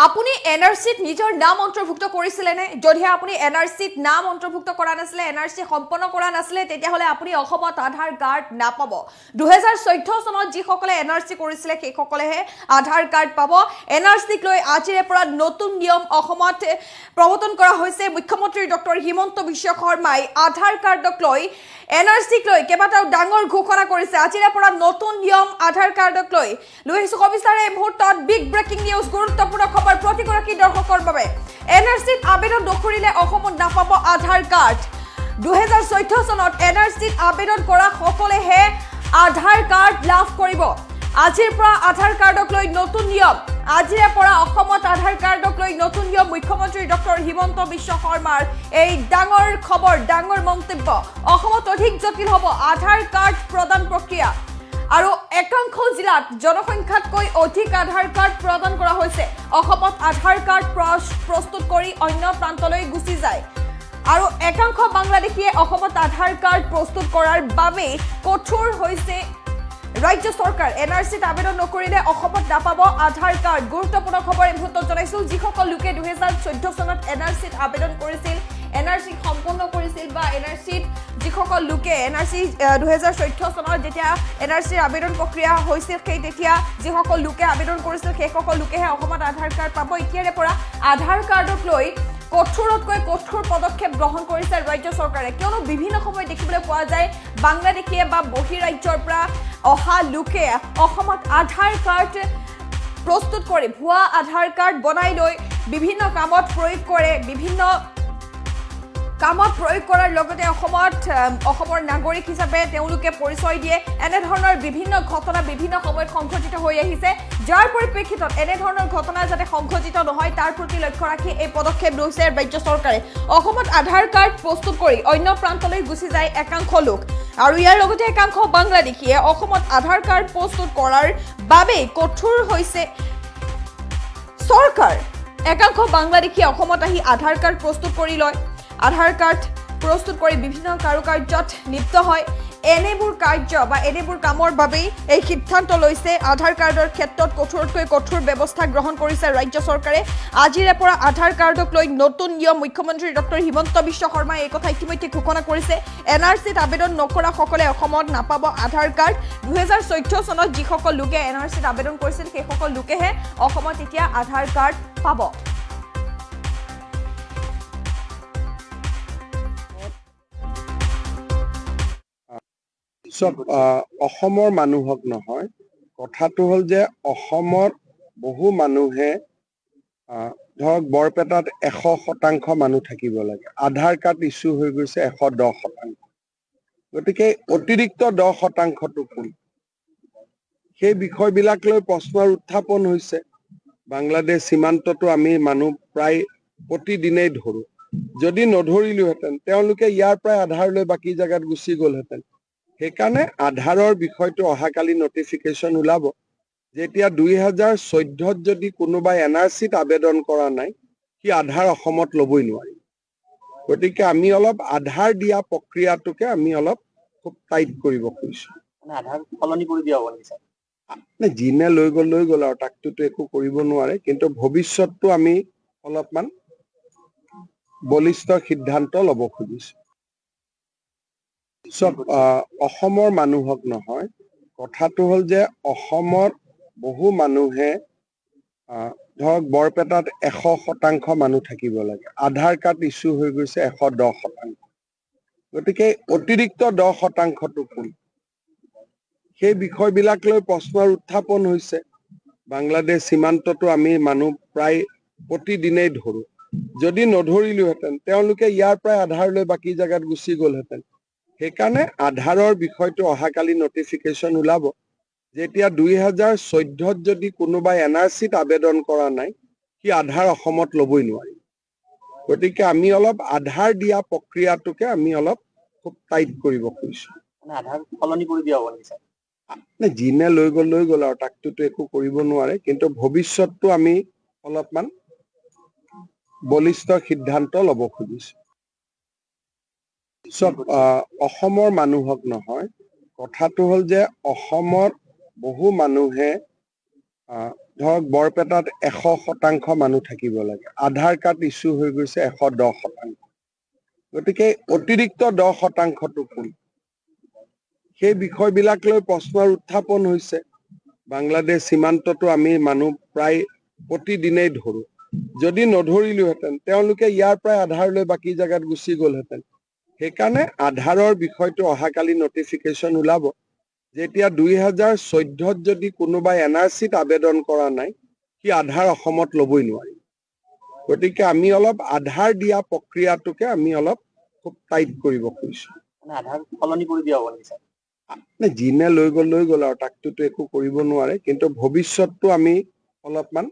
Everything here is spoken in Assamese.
আপুনি এনআৰচিত নিজৰ নাম অন্তৰ্ভুক্ত কৰিছিলে নে যদিহে আপুনি এনআৰচিত নাম অন্তৰ্ভুক্ত কৰা নাছিলে এনআৰচি সম্পন্ন কৰা নাছিলে তেতিয়াহলে আপুনি অসমত আধাৰ কাৰ্ড নাপাব 2014 চনত যিসকলে এনআৰচি কৰিছিলে সেইসকলেহে আধাৰ কাৰ্ড পাব এনআৰচিক লৈ আজিৰে পৰা নতুন নিয়ম অসমত প্ৰৱৰ্তন কৰা হৈছে মুখ্যমন্ত্ৰী ডক্টৰ হিমন্ত বিশ্ব শৰ্মাই আধাৰ কাৰ্ডক লৈ এনআৰচিক লৈ কেইবাটাও ডাঙৰ ঘোষণা কৰিছে আজিৰে পৰা নতুন নিয়ম আধাৰ কাৰ্ডক লৈ আহিছো কবিস্তাৰে এই মুহূৰ্তত বিগ ব্ৰেকিং নিউজ গুৰুত্বপূৰ্ণ খবৰ প্ৰতিগৰাকী দৰ্শকৰ বাবে এনআৰচিত আবেদন নকৰিলে অসমত নাপাব আধাৰ কাৰ্ড 2014 চনত এনআৰচিত আবেদন কৰা সকলেহে আধাৰ কাৰ্ড লাভ কৰিব আজিৰ পৰা আধাৰ কাৰ্ডক লৈ নতুন নিয়ম আজিৰে পৰা অসমত আধাৰ কাৰ্ডক লৈ নতুন নিয়ম মুখ্যমন্ত্ৰী ডক্টৰ হিমন্ত বিশ্ব শৰ্মাৰ এই ডাঙৰ খবৰ ডাঙৰ মন্তব্য অসমত অধিক জটিল হ'ব আধাৰ কাৰ্ড প্ৰদান প্ৰক্ৰিয়া আৰু একাংশ জিলাত জনসংখ্যাতকৈ অধিক আধাৰ কাৰ্ড প্ৰদান কৰা হৈছে অসমত আধাৰ কাৰ্ড প্ৰস্তুত কৰি অন্য প্ৰান্তলৈ গুচি যায় আৰু একাংশ বাংলাদেশীয়ে অসমত আধাৰ কাৰ্ড প্ৰস্তুত কৰাৰ বাবে কঠোৰ হৈছে ৰাজ্য চৰকাৰ এনআৰচিত আবেদন নকৰিলে অসমত নাপাব আধাৰ কাৰ্ড গুৰুত্বপূৰ্ণ খবৰ এই মুহূৰ্তত জনাইছো যিসকল লোকে 2014 চনত এনআৰচিত আবেদন কৰিছিল এনআৰচি সম্পন্ন কৰিছিল বা এনআৰচিত যিসকল লোকে এনআৰচি 2014 চনত যেতিয়া এনআৰচিৰ আবেদন প্ৰক্ৰিয়া হৈছিল সেই তেতিয়া যিসকল লোকে আবেদন কৰিছিল সেইসকল লোকেহে অসমত আধাৰ কাৰ্ড পাব এতিয়াৰে পৰা আধাৰ কাৰ্ডক লৈ কঠোৰতকৈ কঠোৰ পদক্ষেপ গ্ৰহণ কৰিছে ৰাজ্য চৰকাৰে কিয়নো বিভিন্ন সময় দেখিবলৈ পোৱা যায় বাংলাদেশীয়ে বা বহিৰাজ্যৰ পৰা অহা লোকে অসমত আধাৰ কাৰ্ড প্ৰস্তুত কৰি ভুৱা আধাৰ কাৰ্ড বনাই লৈ বিভিন্ন কামত প্ৰয়োগ কৰে বিভিন্ন কামত প্ৰয়োগ কৰাৰ লগতে অসমৰ নাগৰিক হিচাপে তেওঁলোকে পৰিচয় দিয়ে এনে ধৰণৰ বিভিন্ন ঘটনা বিভিন্ন সময়ত সংঘটিত হৈ আহিছে যাৰ পৰিপ্ৰেক্ষিতত এনে ধৰণৰ ঘটনা যাতে সংঘটিত নহয় তাৰ প্ৰতি লক্ষ্য ৰাখি এই পদক্ষেপ লৈছে ৰাজ্য চৰকাৰে অসমত আধাৰ কাৰ্ড প্ৰস্তুত কৰি অন্য প্ৰান্তলৈ গুচি যায় একাংশ লোক আৰু ইয়াৰ লগতে একাংশ বাংলাদেশীয়ে অসমত আধাৰ কাৰ্ড প্ৰস্তুত কৰাৰ বাবে কঠোৰ হৈছে চৰকাৰ একাংশ বাংলাদেশীয়ে অসমত আহি আধাৰ কাৰ্ড প্ৰস্তুত কৰি লয় আধাৰ কাৰ্ড প্ৰস্তুত কৰি বিভিন্ন কাৰুকাৰ্যত লিপ্ত হয় এনেবোৰ কাৰ্য বা এনেবোৰ কামৰ বাবেই এই সিদ্ধান্ত লৈছে আধাৰ কাৰ্ডৰ ক্ষেত্ৰত কঠোৰতকৈ কঠোৰ ব্যৱস্থা গ্ৰহণ কৰিছে ৰাজ্য চৰকাৰে আজিৰে পৰা আধাৰ কাৰ্ডক লৈ নতুন নিয়ম মুখ্যমন্ত্ৰী ডক্টৰ হিমন্ত বিশ্ব শৰ্মাই এই কথা ইতিমধ্যে ঘোষণা কৰিছে এনআৰচিত আবেদন নকৰা সকলে অসমত নাপাব আধাৰ কাৰ্ড 2014 চনত যিসকল লোকে এনআৰচিত আবেদন কৰিছিল সেইসকল লোকেহে অসমত এতিয়া আধাৰ কাৰ্ড পাব অসমৰ মানুহক নহয় কথাটো হ'ল যে অসমৰ বহু মানুহে ধৰক বৰপেটাত 100% মানুহ থাকিব লাগে আধাৰ কাৰ্ড ইছ্যু হৈ গৈছে 110% গতিকে অতিৰিক্ত 10%টো কোন সেই বিষয়বিলাক লৈ প্ৰশ্নৰ উত্থাপন হৈছে বাংলাদেশ সীমান্ততো আমি মানুহ প্ৰায় প্ৰতিদিনেই ধৰো যদি নধৰিলোহেঁতেন তেওঁলোকে ইয়াৰ পৰাই আধাৰ লৈ বাকী জাগাত গুচি গ'লহেঁতেন সেইকাৰণে আধাৰৰ বিষয়টো অহাকালি নটিফিকেশ্যন ওলাব যেতিয়া 2014ত যদি কোনোবাই এনআৰচিত আবেদন কৰা নাই সি আধাৰ অসমত ল'বই নোৱাৰি গতিকে আমি অলপ আধাৰ দিয়া প্ৰক্ৰিয়াটোকে আমি অলপ খুব টাইট কৰিব খুজিছো আধাৰ সলনি কৰি দিয়া হ'ব নেকি যিনে লৈ গ'ল আৰু তাকটোতো একো কৰিব নোৱাৰে কিন্তু ভৱিষ্যতটো আমি অলপমান বলিষ্ঠ সিদ্ধান্ত ল'ব খুজিছো অসমৰ মানুহক নহয় কথাটো হ'ল যে অসমৰ বহু মানুহে ধৰক বৰপেটাত 100% মানুহ থাকিব লাগে আধাৰ কাৰ্ড ইছ্যু হৈ গৈছে 110% গতিকে অতিৰিক্ত 10%টো কোন সেই বিষয়বিলাক লৈ প্ৰশ্নৰ উত্থাপন হৈছে বাংলাদেশ সীমান্ততো আমি মানুহ প্ৰায় প্ৰতিদিনেই ধৰো যদি নধৰিলোহেঁতেন তেওঁলোকে ইয়াৰ পৰাই আধাৰ লৈ বাকী জাগাত গুচি গ'লহেঁতেন সেইকাৰণে আধাৰৰ বিষয়টো অহাকালি নটিফিকেশ্যন ওলাব যেতিয়া 2014ত যদি কোনোবাই এনআৰচিত আবেদন কৰা নাই সি আধাৰ অসমত ল'বই নোৱাৰি গতিকে আমি অলপ আধাৰ দিয়া প্ৰক্ৰিয়াটোকে আমি অলপ খুব টাইট কৰিব খুজিছো আধাৰ সলনি কৰি দিয়া হ'ব নেকি যিনে লৈ গ'ল আৰু তাকটোতো একো কৰিব নোৱাৰে কিন্তু ভৱিষ্যতটো আমি অলপমান বলিষ্ঠ সিদ্ধান্ত ল'ব খুজিছো অসমৰ মানুহক নহয় কথাটো হ'ল যে অসমৰ বহু মানুহে ধৰক বৰপেটাত 100% মানুহ থাকিব লাগে, আধাৰ কাৰ্ড ইছ্যু হৈ গৈছে 110%। গতিকে অতিৰিক্ত 10%টো কোন? সেই বিষয়বিলাক লৈ প্ৰশ্নৰ উত্থাপন হৈছে। বাংলাদেশ সীমান্ততো আমি মানুহ প্ৰায় প্ৰতিদিনেই ধৰো, যদি নধৰিলোহেঁতেন তেওঁলোকে ইয়াৰ পৰাই আধাৰ লৈ বাকী জেগাত গুচি গ'লহেঁতেন। সেইকাৰণে আধাৰৰ বিষয়টো অহাকালি নটিফিকেশ্যন ওলাব। যেতিয়া 2014ত যদি কোনোবাই NRCত আবেদন কৰা নাই, সি আধাৰ অসমত ল'বই নোৱাৰিব। গতিকে আমি অলপ আধাৰ দিয়া প্ৰক্ৰিয়াটোকে আমি অলপ খুব টাইট কৰিব খুজিছো। মানে আধাৰ সলনি কৰি দিয়া হ'ব নেকি স্যাৰ? যিনে লৈ গ'ল আৰু তাকটোতো একো কৰিব নোৱাৰে, কিন্তু ভৱিষ্যতটো আমি অলপমান